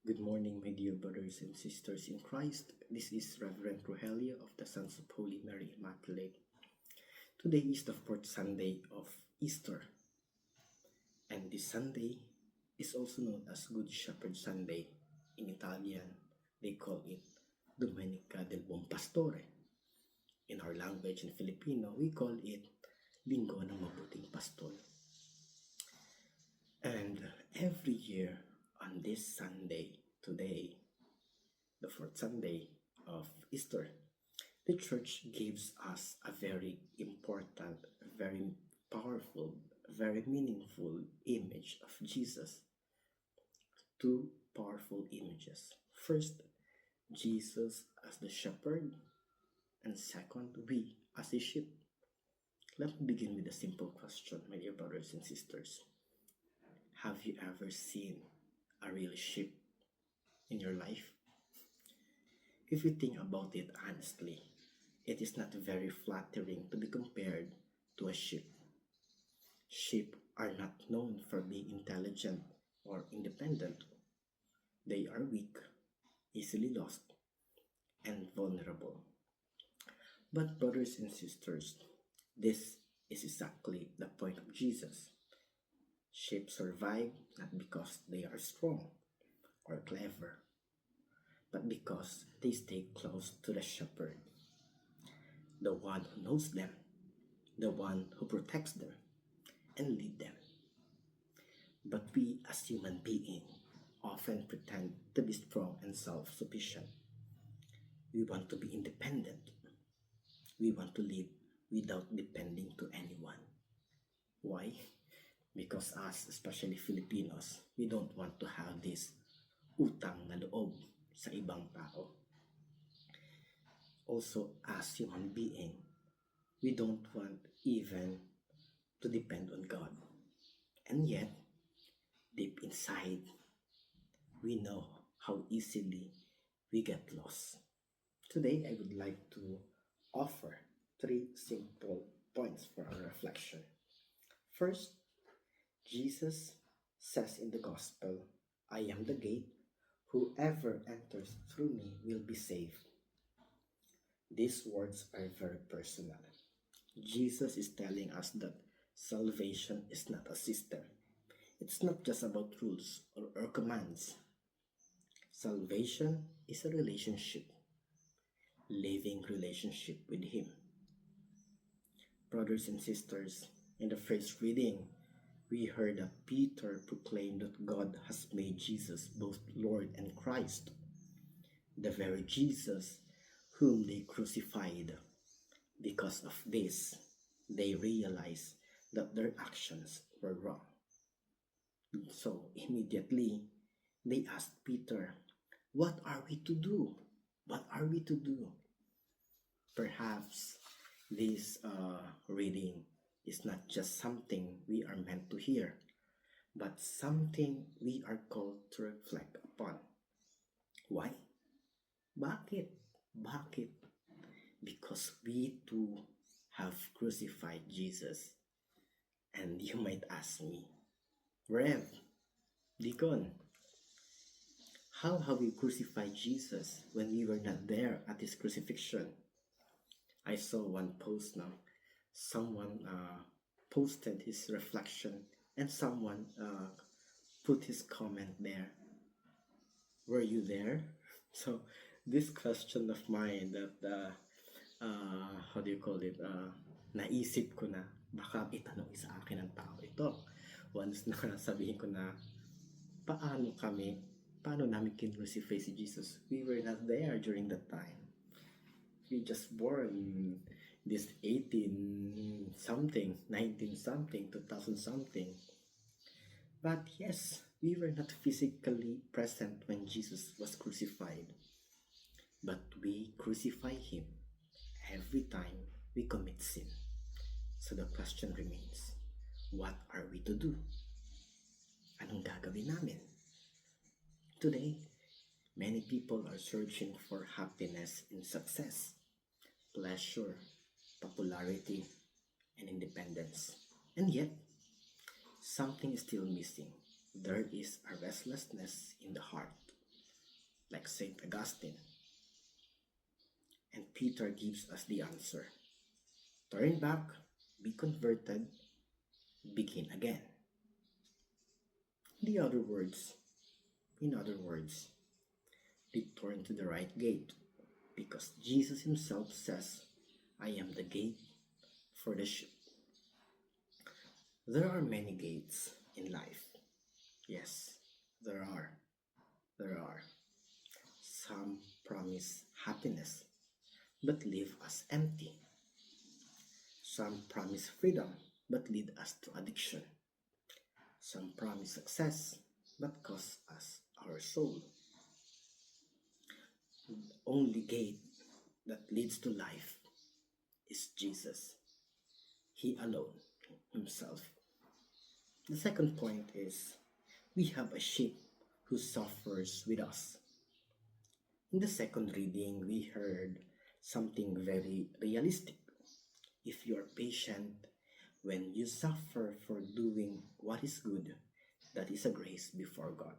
Good morning, my dear brothers and sisters in Christ. This is Reverend Rogelio of the Sons of Holy Mary Immaculate. Today is the fourth Sunday of Easter, and this Sunday is also known as Good Shepherd Sunday. In Italian, they call it Domenica del Buon Pastore. In our language in Filipino, we call it Linggo ng Mabuting Pastor. And every year on this Sunday, today, the fourth Sunday of Easter, the church gives us a very important, very powerful, very meaningful image of Jesus. Two powerful images. First, Jesus as the shepherd, and second, we as a sheep. Let me begin with a simple question, my dear brothers and sisters. Have you ever seen a real sheep in your life? If you think about it honestly, it is not very flattering to be compared to a sheep. Sheep are not known for being intelligent or independent. They are weak, easily lost, and vulnerable. But, brothers and sisters, this is exactly the point of Jesus. Sheep survive not because they are strong or clever, but because they stay close to the shepherd, the one who knows them, the one who protects them and lead them. But we as human beings often pretend to be strong and self-sufficient. We want to be independent. We want to live without depending to anyone. Why? Because us, especially Filipinos, we don't want to have this utang na loob sa ibang tao. Also, as human being, we don't want even to depend on God. And yet, deep inside, we know how easily we get lost. Today, I would like to offer three simple points for our reflection. First, Jesus says in the Gospel, I am the gate. Whoever enters through me will be saved. These words are very personal. Jesus is telling us that salvation is not a system. It's not just about rules or commands. Salvation is a relationship, living relationship with Him. Brothers and sisters, in the first reading, we heard that Peter proclaimed that God has made Jesus both Lord and Christ, the very Jesus whom they crucified. Because of this, they realized that their actions were wrong. So immediately, they asked Peter, what are we to do? What are we to do? Perhaps this reading is not just something we are meant to hear, but something we are called to reflect upon. Why? Bakit? Bakit? Because we too have crucified Jesus. And you might ask me, Rev, Deacon, how have we crucified Jesus when we were not there at His crucifixion? I saw one post now. Someone posted his reflection and someone put his comment there. Were you there? So this question of mine that how do you call it? Naisip ko na baka itanong sa akin ng tao ito. Once na sabihin ko na paano namin kinrucify si Jesus? We were not there during that time. We just born this 18 something, 19 something, 2000 something. But yes, we were not physically present when Jesus was crucified. But we crucify Him every time we commit sin. So the question remains, what are we to do? Anong gagawin namin? Today, many people are searching for happiness in success, pleasure, popularity, and independence. And yet, something is still missing. There is a restlessness in the heart. like St. Augustine. And Peter gives us the answer. Turn back, be converted, begin again. In other words, return to the right gate, because Jesus himself says, I am the gate for the sheep. There are many gates in life. Yes, there are. There are. Some promise happiness, but leave us empty. Some promise freedom, but lead us to addiction. Some promise success, but cost us our soul. The only gate that leads to life is Jesus. He alone, himself. The second point is, we have a sheep who suffers with us. In the second reading, we heard something very realistic. If you are patient when you suffer for doing what is good, that is a grace before God.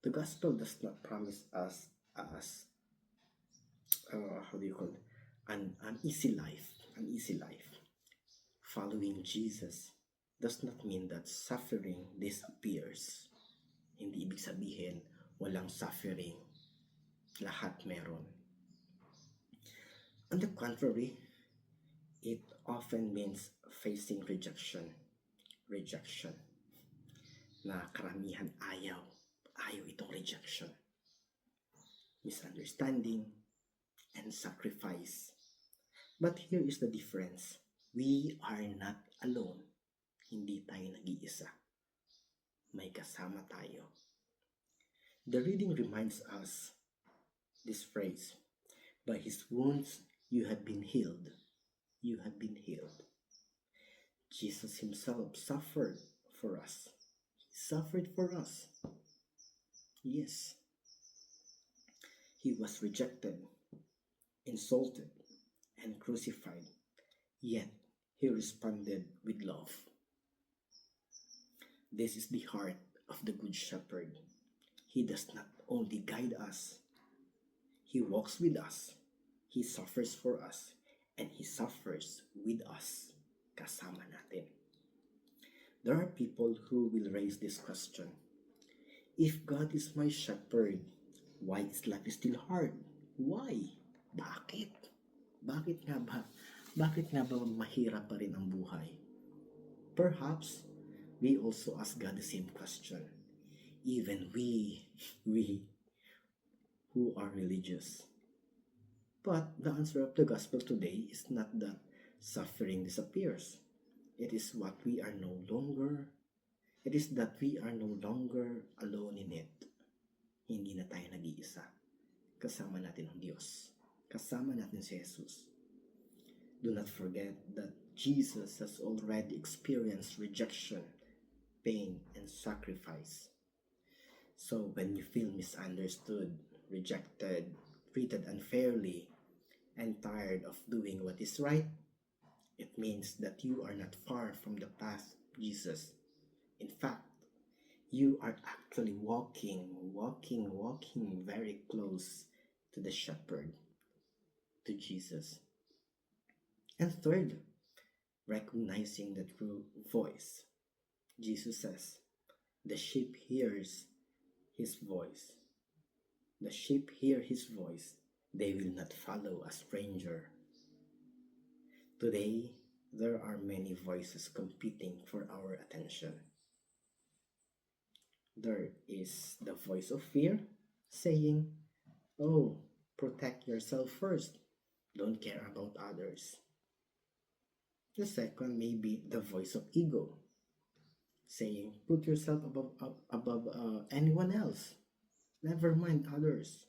The gospel does not promise us how do you call it? An easy life. An easy life. Following Jesus does not mean that suffering disappears. Hindi ibig sabihin walang suffering. Lahat meron. On the contrary, it often means facing rejection. Rejection. Na karamihan ayaw. Ayaw itong rejection. Misunderstanding and sacrifice. But here is the difference. We are not alone. Hindi tayo nag-iisa. May kasama tayo. The reading reminds us this phrase, by his wounds you have been healed. You have been healed. Jesus himself suffered for us. He suffered for us. Yes. He was rejected, insulted, and crucified. Yet, he responded with love. This is the heart of the Good Shepherd. He does not only guide us, he walks with us, he suffers for us, and he suffers with us. Kasama natin. There are people who will raise this question. If God is my shepherd, why is life still hard? Why? Bakit? Bakit nga ba? Bakit nga ba mahirap pa rin ang buhay? Perhaps we also ask God the same question. Even we who are religious. But the answer of the gospel today is not that suffering disappears. It is what we are no longer. It is that we are no longer alone in it. Hindi na tayo nag-iisa. Kasama natin ang Diyos. Kasama natin si Jesus. Do not forget that Jesus has already experienced rejection, pain, and sacrifice. So when you feel misunderstood, rejected, treated unfairly, and tired of doing what is right, it means that you are not far from the path of Jesus. In fact, you are actually walking very close to the shepherd, to Jesus. And third, recognizing the true voice. Jesus says, the sheep hears his voice. The sheep hear his voice. They will not follow a stranger. Today, there are many voices competing for our attention. There is the voice of fear saying, oh, protect yourself first. Don't care about others. The second may be the voice of ego saying, put yourself above anyone else. Never mind others.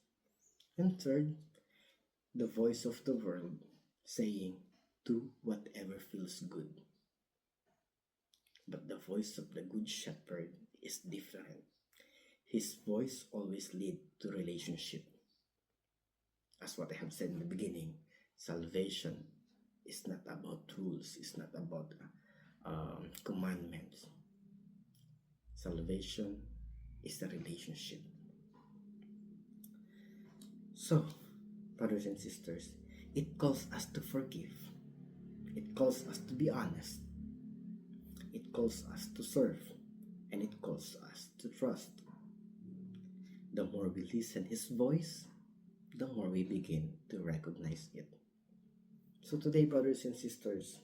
And third, the voice of the world saying, do whatever feels good. But the voice of the Good Shepherd is different. His voice always leads to relationship. As what I have said in the beginning, salvation is not about rules, it's not about commandments. Salvation is a relationship. So, brothers and sisters, it calls us to forgive. It calls us to be honest. It calls us to serve. And it calls us to trust. The more we listen His voice, the more we begin to recognize it. So today, brothers and sisters,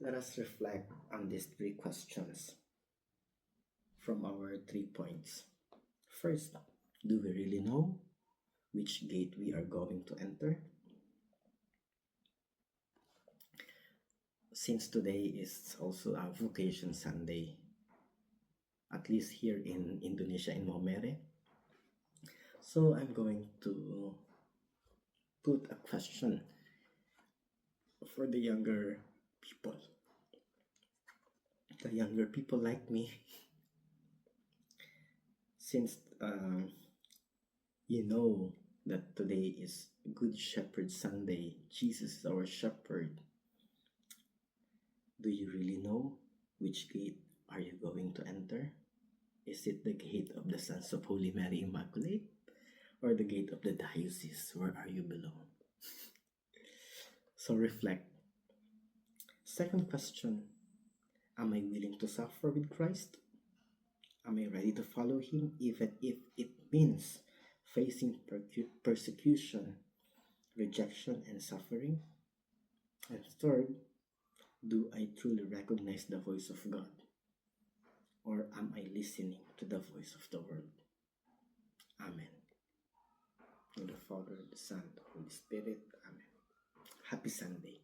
let us reflect on these three questions from our 3 points. First, do we really know which gate we are going to enter? Since today is also a Vocation Sunday, at least here in Indonesia, in Maumere, so I'm going to put a question for the younger people. The younger people like me, since you know that today is Good Shepherd Sunday, Jesus is our shepherd. Do you really know which gate are you going to enter? Is it the gate of the Sons of Holy Mary Immaculate, or the gate of the diocese where are you belong? So reflect. Second question, am I willing to suffer with Christ? Am I ready to follow Him even if it means facing persecution, rejection, and suffering? And third, do I truly recognize the voice of God? Or am I listening to the voice of the world? Amen. In the Father, the Son, the Holy Spirit. Amen. Happy Sunday.